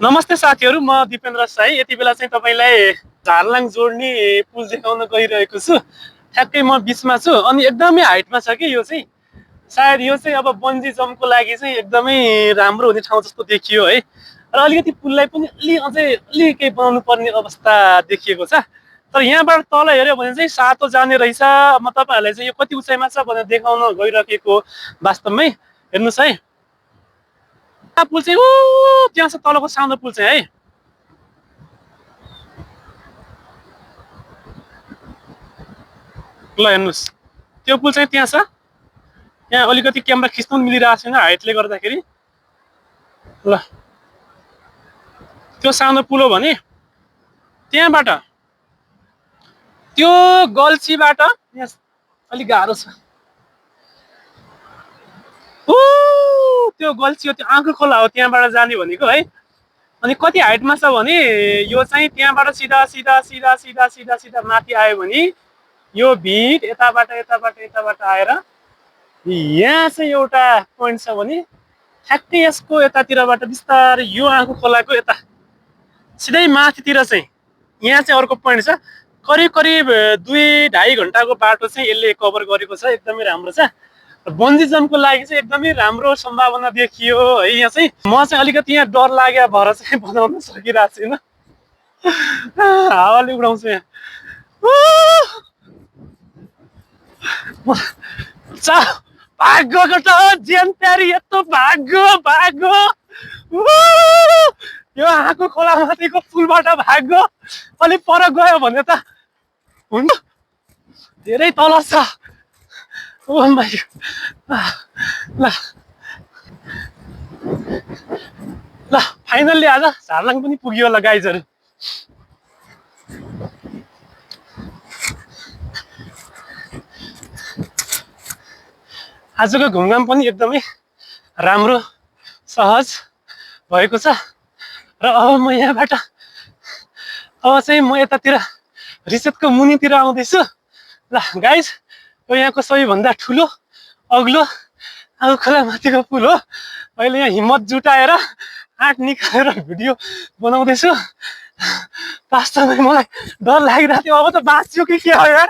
नमस्ते साथीहरू, म दिपेन्द्र साई। यति बेला चाहिँ तपाईँलाई झारलाङ जोड्ने पुल देखाउन गइरहेको छु। ठ्याक्कै म बिचमा छु अनि एकदमै हाइटमा छ कि यो चाहिँ सायद यो चाहिँ अब बन्जी जम्पको लागि चाहिँ एकदमै राम्रो हुने ठाउँ जस्तो देखियो है। र अलिकति पुललाई पनि अझै केही बनाउनु पर्ने अवस्था देखिएको छ। तर यहाँबाट तल हेऱ्यो भने चाहिँ सातो जाने रहेछ। म तपाईँहरूलाई चाहिँ यो कति उचाइमा छ भनेर देखाउन गइरहेको वास्तवमै। हेर्नुहोस् है, पुल चाहिँ त्यहाँ छ, तलको सानो पुल चाहिँ है। ल हेर्नुहोस्, त्यो पुल चाहिँ त्यहाँ छ। यहाँ अलिकति क्यामेरा खिच्नु पनि मिलिरहेको छैन हाइटले गर्दाखेरि। ल त्यो सानो पुल हो भने त्यहाँबाट त्यो गल्छीबाट यहाँ अलिक गाह्रो छ। त्यो गल्छी हो, त्यो आँखु खोला हो त्यहाँबाट जाने भनेको है। अनि कति हाइटमा छ भने यो चाहिँ त्यहाँबाट सिधा सिधा सिधा सिधा सिधा सिधा माथि आयो भने यो भिड यताबाट यताबाट यताबाट आएर यहाँ चाहिँ एउटा पोइन्ट छ भने ठ्याक्कै यसको यतातिरबाट बिस्तारै यो आँखु खोलाको यता सिधै माथितिर चाहिँ यहाँ चाहिँ अर्को पोइन्ट छ। करिब करिब 2-2.5 घन्टाको बाटो चाहिँ यसले कभर गरेको छ। एकदमै राम्रो छ। बन्जी जम्पको लागि चाहिँ एकदमै राम्रो सम्भावना देखियो है। यहाँ चाहिँ म चाहिँ अलिकति यहाँ डर लाग्यो भएर चाहिँ बनाउन सकिरहेको छैन। हावाले उडाउँछु यहाँ। भागो जेन प्यारी यस्तो भागो भागो। यो आँखु खोला माथिको पुलबाट भागो। अलिक पर गयो भने त हुन्छ, धेरै तल छ। ओ माइ ल ल फाइनल्ली आज झारलाङ पनि पुग्यो होला गाइजहरू। आजको घुमघाम पनि एकदमै राम्रो सहज भएको छ। र अब म यहाँबाट अब चाहिँ म यतातिर रिसेटको मुनितिर आउँदैछु। ल गाइज, यो यहाँको सबैभन्दा ठुलो अग्लो आँखु खोला माथिको पुल हो। अहिले यहाँ हिम्मत जुटाएर आँट निकालेर भिडियो बनाउँदैछु। वास्तवमै मलाई डर लागिरहेको थियो, अब त बाँच्यो कि के हो यार।